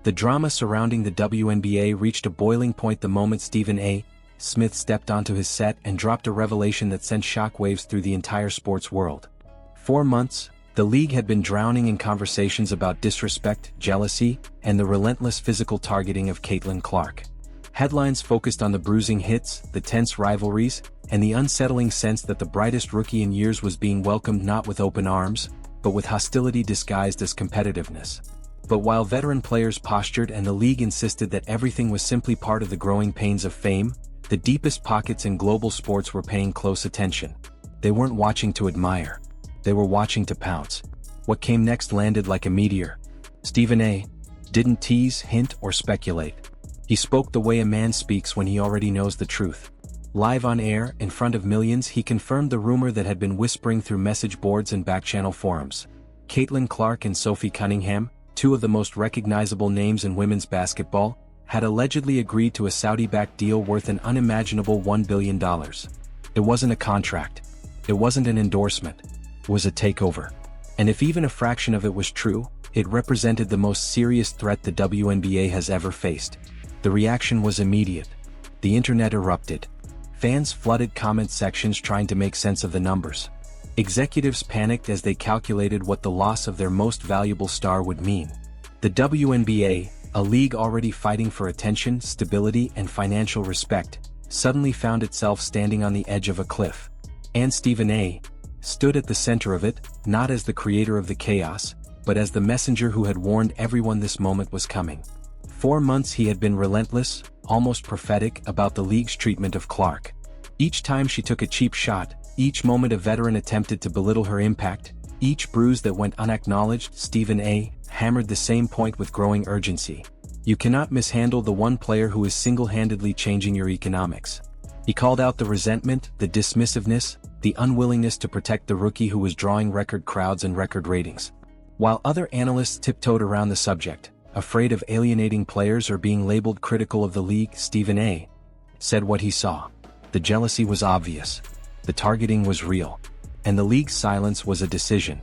The drama surrounding the WNBA reached a boiling point the moment Stephen A. Smith stepped onto his set and dropped a revelation that sent shockwaves through the entire sports world. 4 months, the league had been drowning in conversations about disrespect, jealousy, and the relentless physical targeting of Caitlin Clark. Headlines focused on the bruising hits, the tense rivalries, and the unsettling sense that the brightest rookie in years was being welcomed not with open arms, but with hostility disguised as competitiveness. But while veteran players postured and the league insisted that everything was simply part of the growing pains of fame, the deepest pockets in global sports were paying close attention. They weren't watching to admire. They were watching to pounce. What came next landed like a meteor. Stephen A. didn't tease, hint, or speculate. He spoke the way a man speaks when he already knows the truth. Live on air, in front of millions, he confirmed the rumor that had been whispering through message boards and back-channel forums. Caitlin Clark and Sophie Cunningham, two of the most recognizable names in women's basketball, had allegedly agreed to a Saudi-backed deal worth an unimaginable $1 billion. It wasn't a contract. It wasn't an endorsement. It was a takeover. And if even a fraction of it was true, it represented the most serious threat the WNBA has ever faced. The reaction was immediate. The internet erupted. Fans flooded comment sections trying to make sense of the numbers. Executives panicked as they calculated what the loss of their most valuable star would mean. The WNBA, a league already fighting for attention, stability, and financial respect, suddenly found itself standing on the edge of a cliff. And Stephen A. stood at the center of it, not as the creator of the chaos, but as the messenger who had warned everyone this moment was coming. 4 months he had been relentless, almost prophetic, about the league's treatment of Clark. Each time she took a cheap shot, each moment a veteran attempted to belittle her impact, each bruise that went unacknowledged, Stephen A. hammered the same point with growing urgency. You cannot mishandle the one player who is single-handedly changing your economics. He called out the resentment, the dismissiveness, the unwillingness to protect the rookie who was drawing record crowds and record ratings. While other analysts tiptoed around the subject, afraid of alienating players or being labeled critical of the league, Stephen A. said what he saw. The jealousy was obvious. The targeting was real. And the league's silence was a decision.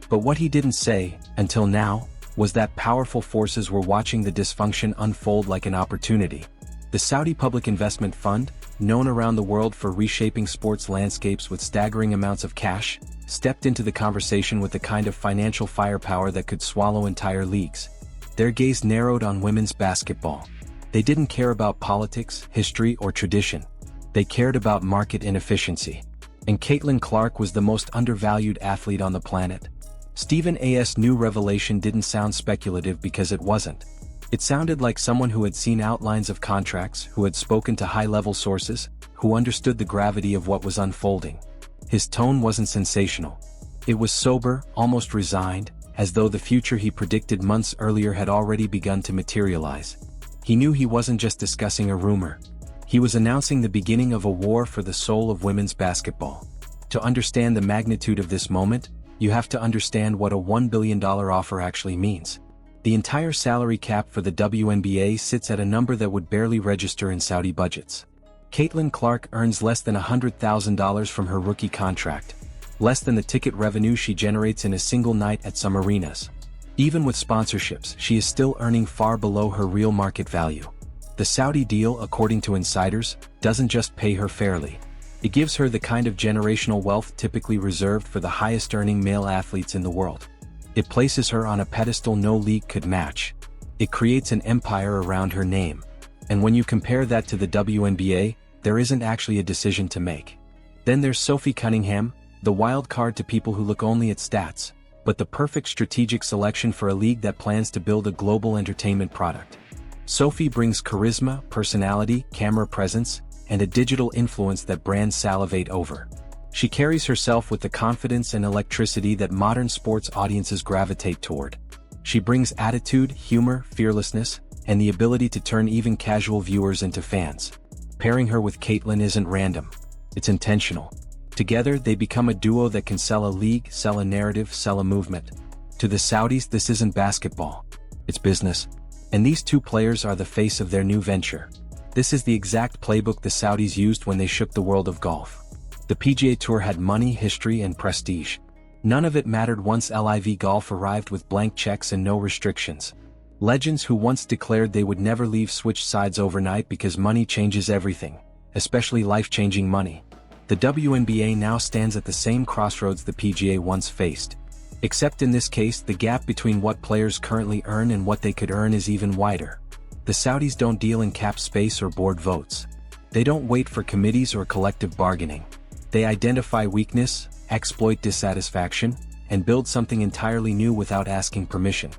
But what he didn't say, until now, was that powerful forces were watching the dysfunction unfold like an opportunity. The Saudi Public Investment Fund, known around the world for reshaping sports landscapes with staggering amounts of cash, stepped into the conversation with the kind of financial firepower that could swallow entire leagues. Their gaze narrowed on women's basketball. They didn't care about politics, history, or tradition. They cared about market inefficiency. And Caitlin Clark was the most undervalued athlete on the planet. Stephen A.'s new revelation didn't sound speculative because it wasn't. It sounded like someone who had seen outlines of contracts, who had spoken to high-level sources, who understood the gravity of what was unfolding. His tone wasn't sensational. It was sober, almost resigned, as though the future he predicted months earlier had already begun to materialize. He knew he wasn't just discussing a rumor. He was announcing the beginning of a war for the soul of women's basketball. To understand the magnitude of this moment, you have to understand what a $1 billion offer actually means. The entire salary cap for the WNBA sits at a number that would barely register in Saudi budgets. Caitlin Clark earns less than $100,000 from her rookie contract, less than the ticket revenue she generates in a single night at some arenas. Even with sponsorships, she is still earning far below her real market value. The Saudi deal, according to insiders, doesn't just pay her fairly. It gives her the kind of generational wealth typically reserved for the highest-earning male athletes in the world. It places her on a pedestal no league could match. It creates an empire around her name. And when you compare that to the WNBA, there isn't actually a decision to make. Then there's Sophie Cunningham, the wild card to people who look only at stats, but the perfect strategic selection for a league that plans to build a global entertainment product. Sophie brings charisma, personality, camera presence, and a digital influence that brands salivate over. She carries herself with the confidence and electricity that modern sports audiences gravitate toward. She brings attitude, humor, fearlessness, and the ability to turn even casual viewers into fans. Pairing her with Caitlin isn't random. It's intentional. Together, they become a duo that can sell a league, sell a narrative, sell a movement. To the Saudis, this isn't basketball. It's business. And these two players are the face of their new venture. This is the exact playbook the Saudis used when they shook the world of golf. The PGA Tour had money, history, and prestige. None of it mattered once LIV Golf arrived with blank checks and no restrictions. Legends who once declared they would never leave switched sides overnight because money changes everything, especially life-changing money. The WNBA now stands at the same crossroads the PGA once faced. Except in this case, the gap between what players currently earn and what they could earn is even wider. The Saudis don't deal in cap space or board votes. They don't wait for committees or collective bargaining. They identify weakness, exploit dissatisfaction, and build something entirely new without asking permission.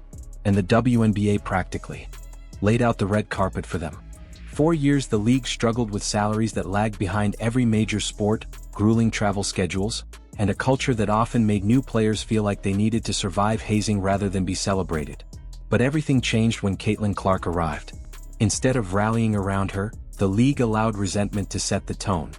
And the WNBA practically laid out the red carpet for them. For years the league struggled with salaries that lagged behind every major sport, grueling travel schedules, and a culture that often made new players feel like they needed to survive hazing rather than be celebrated. But everything changed when Caitlin Clark arrived. Instead of rallying around her, the league allowed resentment to set the tone.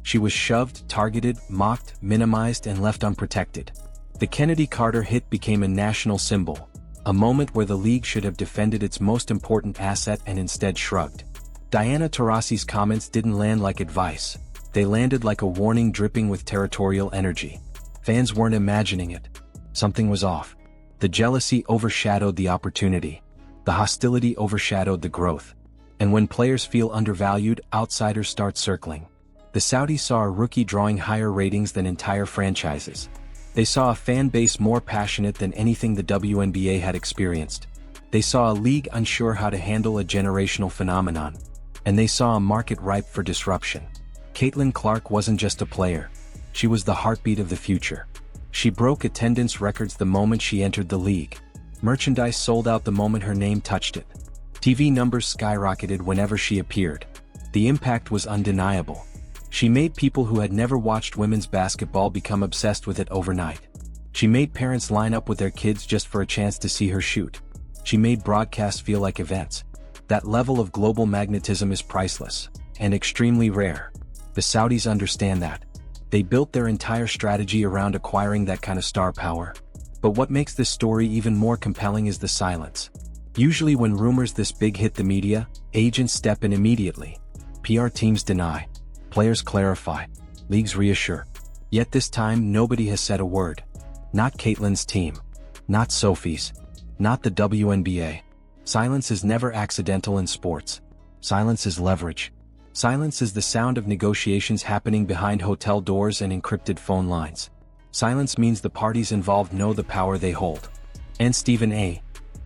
She was shoved, targeted, mocked, minimized, and left unprotected. The Kennedy Carter hit became a national symbol, a moment where the league should have defended its most important asset and instead shrugged. Diana Taurasi's comments didn't land like advice. They landed like a warning dripping with territorial energy. Fans weren't imagining it. Something was off. The jealousy overshadowed the opportunity. The hostility overshadowed the growth. And when players feel undervalued, outsiders start circling. The Saudis saw a rookie drawing higher ratings than entire franchises. They saw a fan base more passionate than anything the WNBA had experienced. They saw a league unsure how to handle a generational phenomenon. And they saw a market ripe for disruption. Caitlin Clark wasn't just a player. She was the heartbeat of the future. She broke attendance records the moment she entered the league. Merchandise sold out the moment her name touched it. TV numbers skyrocketed whenever she appeared. The impact was undeniable. She made people who had never watched women's basketball become obsessed with it overnight. She made parents line up with their kids just for a chance to see her shoot. She made broadcasts feel like events. That level of global magnetism is priceless, and extremely rare. The Saudis understand that. They built their entire strategy around acquiring that kind of star power. But what makes this story even more compelling is the silence. Usually when rumors this big hit the media, agents step in immediately. PR teams deny. Players clarify. Leagues reassure. Yet this time nobody has said a word. Not Caitlin's team. Not Sophie's. Not the WNBA. Silence is never accidental in sports. Silence is leverage. Silence is the sound of negotiations happening behind hotel doors and encrypted phone lines. Silence means the parties involved know the power they hold. And Stephan A.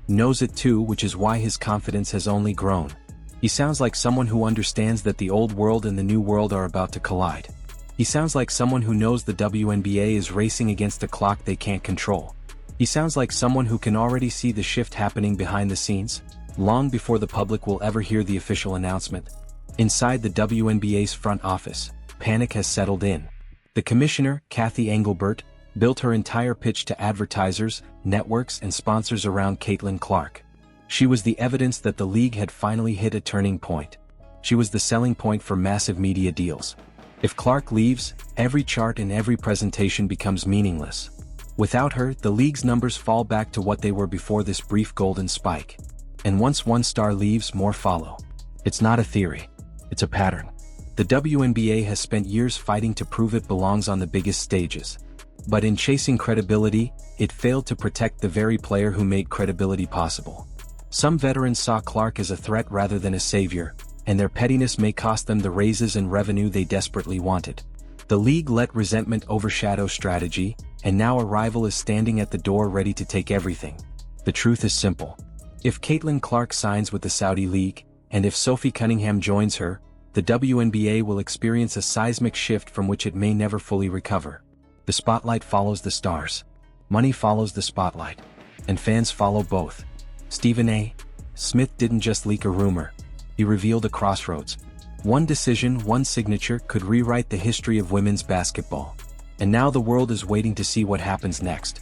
knows it too, which is why his confidence has only grown. He sounds like someone who understands that the old world and the new world are about to collide. He sounds like someone who knows the WNBA is racing against a clock they can't control. He sounds like someone who can already see the shift happening behind the scenes, long before the public will ever hear the official announcement. Inside the WNBA's front office, panic has settled in. The commissioner, Cathy Engelbert, built her entire pitch to advertisers, networks, and sponsors around Caitlin Clark. She was the evidence that the league had finally hit a turning point. She was the selling point for massive media deals. If Clark leaves, every chart and every presentation becomes meaningless. Without her, the league's numbers fall back to what they were before this brief golden spike. And once one star leaves, more follow. It's not a theory. It's a pattern. The WNBA has spent years fighting to prove it belongs on the biggest stages. But in chasing credibility, it failed to protect the very player who made credibility possible. Some veterans saw Clark as a threat rather than a savior, and their pettiness may cost them the raises and revenue they desperately wanted. The league let resentment overshadow strategy, and now a rival is standing at the door ready to take everything. The truth is simple. If Caitlin Clark signs with the Saudi League, and if Sophie Cunningham joins her, the WNBA will experience a seismic shift from which it may never fully recover. The spotlight follows the stars. Money follows the spotlight. And fans follow both. Stephan A. Smith didn't just leak a rumor. He revealed a crossroads. One decision, one signature could rewrite the history of women's basketball. And now the world is waiting to see what happens next.